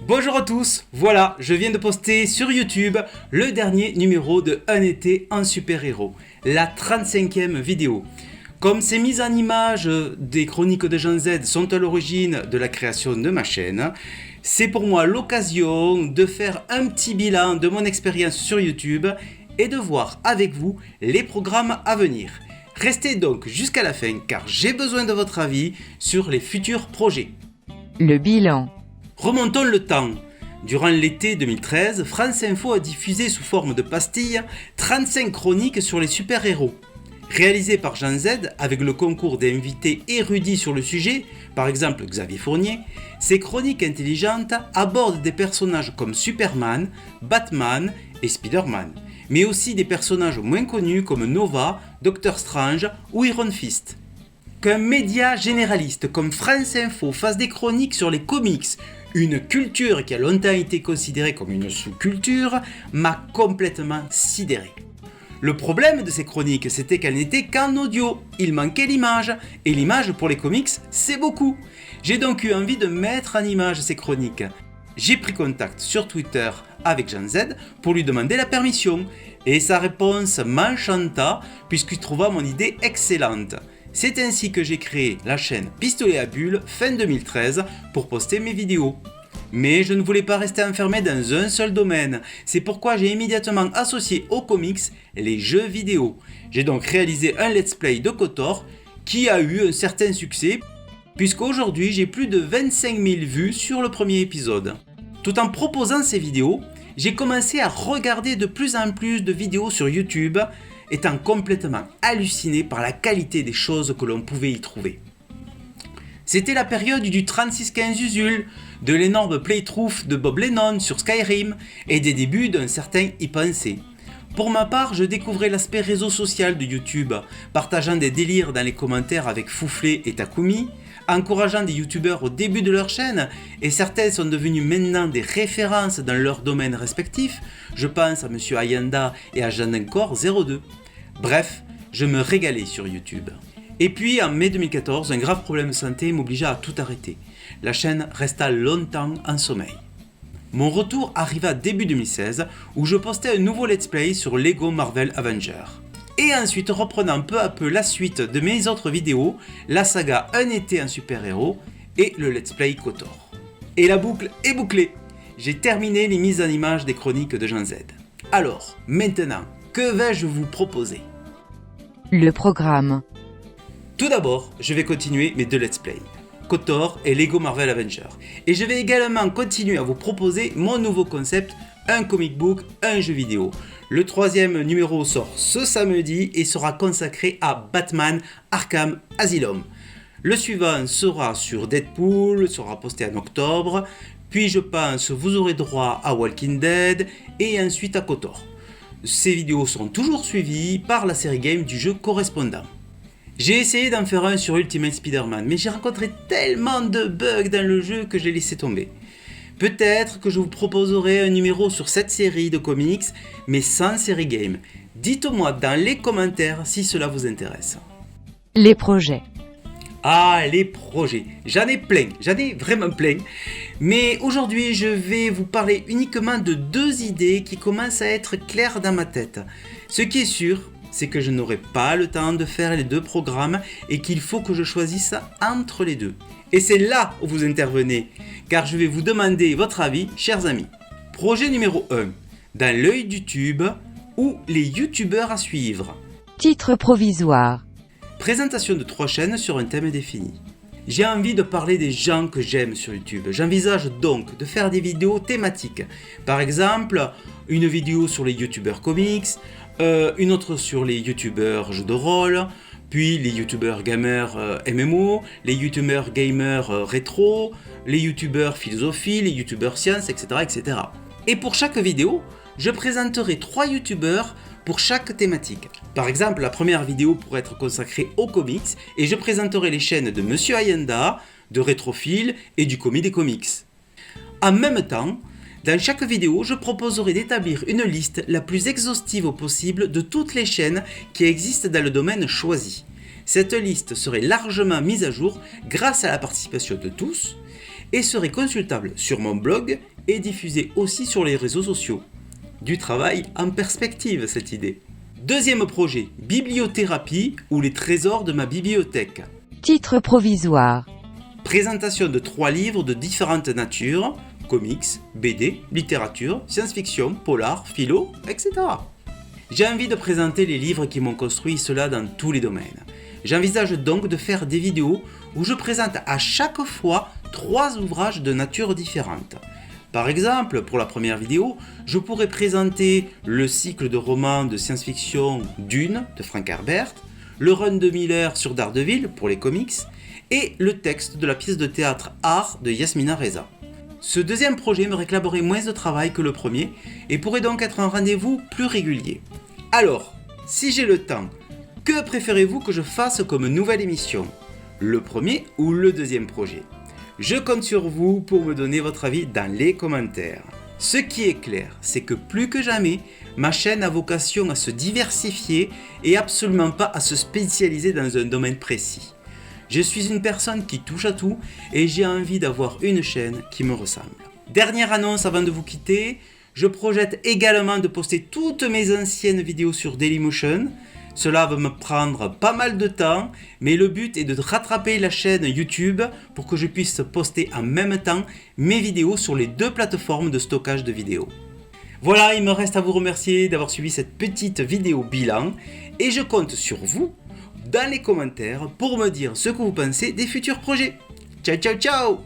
Bonjour à tous, voilà, je viens de poster sur YouTube le dernier numéro de Un été en super-héros, la 35e vidéo. Comme ces mises en image des chroniques de Jean Z sont à l'origine de la création de ma chaîne, c'est pour moi l'occasion de faire un petit bilan de mon expérience sur YouTube et de voir avec vous les programmes à venir. Restez donc jusqu'à la fin car j'ai besoin de votre avis sur les futurs projets. Le bilan. Remontons le temps. Durant l'été 2013, France Info a diffusé sous forme de pastilles 35 chroniques sur les super-héros. Réalisées par Jean Z avec le concours d'invités érudits sur le sujet, par exemple Xavier Fournier, ces chroniques intelligentes abordent des personnages comme Superman, Batman et Spider-Man, mais aussi des personnages moins connus comme Nova, Doctor Strange ou Iron Fist. Qu'un média généraliste comme France Info fasse des chroniques sur les comics, une culture qui a longtemps été considérée comme une sous-culture, m'a complètement sidéré. Le problème de ces chroniques, c'était qu'elles n'étaient qu'en audio, il manquait l'image, et l'image pour les comics, c'est beaucoup. J'ai donc eu envie de mettre en image ces chroniques. J'ai pris contact sur Twitter avec Jean Z pour lui demander la permission, et sa réponse m'enchanta puisqu'il trouva mon idée excellente. C'est ainsi que j'ai créé la chaîne Pistolet à Bulles fin 2013 pour poster mes vidéos. Mais je ne voulais pas rester enfermé dans un seul domaine, c'est pourquoi j'ai immédiatement associé aux comics les jeux vidéo. J'ai donc réalisé un let's play de KOTOR qui a eu un certain succès, puisqu'aujourd'hui j'ai plus de 25 000 vues sur le premier épisode. Tout en proposant ces vidéos, j'ai commencé à regarder de plus en plus de vidéos sur YouTube, étant complètement halluciné par la qualité des choses que l'on pouvait y trouver. C'était la période du 3615 Usul, de l'énorme playthrough de Bob Lennon sur Skyrim et des débuts d'un certain y penser. Pour ma part, je découvrais l'aspect réseau social de YouTube, partageant des délires dans les commentaires avec Fouflé et Takumi, encourageant des youtubeurs au début de leur chaîne, et certains sont devenus maintenant des références dans leur domaine respectif, je pense à Monsieur Ayanda et à Jeannencor02. Bref, je me régalais sur YouTube. Et puis en mai 2014, un grave problème de santé m'obligea à tout arrêter. La chaîne resta longtemps en sommeil. Mon retour arriva début 2016 où je postais un nouveau let's play sur Lego Marvel Avengers. Et ensuite reprenant peu à peu la suite de mes autres vidéos, la saga Un été en super-héros et le let's play KOTOR. Et la boucle est bouclée. J'ai terminé les mises en image des chroniques de Jean Z. Alors, maintenant, que vais-je vous proposer ? Le programme. Tout d'abord, je vais continuer mes deux let's play, KOTOR et Lego Marvel Avengers. Et je vais également continuer à vous proposer mon nouveau concept, un comic book, un jeu vidéo. Le troisième numéro sort ce samedi et sera consacré à Batman Arkham Asylum. Le suivant sera sur Deadpool, sera posté en octobre, puis je pense vous aurez droit à Walking Dead et ensuite à KOTOR. Ces vidéos sont toujours suivies par la série game du jeu correspondant. J'ai essayé d'en faire un sur Ultimate Spider-Man, mais j'ai rencontré tellement de bugs dans le jeu que j'ai laissé tomber. Peut-être que je vous proposerai un numéro sur cette série de comics, mais sans série game. Dites-moi dans les commentaires si cela vous intéresse. Les projets. Ah, les projets. J'en ai plein, j'en ai vraiment plein. Mais aujourd'hui, je vais vous parler uniquement de deux idées qui commencent à être claires dans ma tête. Ce qui est sûr, c'est que je n'aurai pas le temps de faire les deux programmes et qu'il faut que je choisisse entre les deux. Et c'est là où vous intervenez, car je vais vous demander votre avis, chers amis. Projet numéro 1. Dans l'œil du tube ou les youtubeurs à suivre. Titre provisoire. Présentation de 3 chaînes sur un thème défini. J'ai envie de parler des gens que j'aime sur YouTube. J'envisage donc de faire des vidéos thématiques. Par exemple, une vidéo sur les youtubeurs comics, une autre sur les youtubeurs jeux de rôle, puis les youtubeurs gamers MMO, les youtubeurs gamers rétro, les youtubeurs philosophie, les youtubeurs sciences, etc., etc. Et pour chaque vidéo, je présenterai 3 youtubeurs pour chaque thématique. Par exemple, la première vidéo pourrait être consacrée aux comics et je présenterai les chaînes de Monsieur Ayanda, de Rétrophile et du Commis des Comics. En même temps, dans chaque vidéo, je proposerai d'établir une liste la plus exhaustive possible de toutes les chaînes qui existent dans le domaine choisi. Cette liste serait largement mise à jour grâce à la participation de tous et serait consultable sur mon blog et diffusée aussi sur les réseaux sociaux. Du travail en perspective cette idée. Deuxième projet, bibliothérapie ou les trésors de ma bibliothèque. Titre provisoire. Présentation de 3 livres de différentes natures, comics, BD, littérature, science-fiction, polar, philo, etc. J'ai envie de présenter les livres qui m'ont construit, cela dans tous les domaines. J'envisage donc de faire des vidéos où je présente à chaque fois 3 ouvrages de nature différente. Par exemple, pour la première vidéo, je pourrais présenter le cycle de romans de science-fiction Dune de Frank Herbert, le run de Miller sur Daredevil pour les comics, et le texte de la pièce de théâtre Art de Yasmina Reza. Ce deuxième projet me réclamerait moins de travail que le premier et pourrait donc être un rendez-vous plus régulier. Alors, si j'ai le temps, que préférez-vous que je fasse comme nouvelle émission ? Le premier ou le deuxième projet ? Je compte sur vous pour me donner votre avis dans les commentaires. Ce qui est clair, c'est que plus que jamais, ma chaîne a vocation à se diversifier et absolument pas à se spécialiser dans un domaine précis. Je suis une personne qui touche à tout et j'ai envie d'avoir une chaîne qui me ressemble. Dernière annonce avant de vous quitter, je projette également de poster toutes mes anciennes vidéos sur Dailymotion. Cela va me prendre pas mal de temps, mais le but est de rattraper la chaîne YouTube pour que je puisse poster en même temps mes vidéos sur les 2 plateformes de stockage de vidéos. Voilà, il me reste à vous remercier d'avoir suivi cette petite vidéo bilan et je compte sur vous dans les commentaires pour me dire ce que vous pensez des futurs projets. Ciao ciao ciao!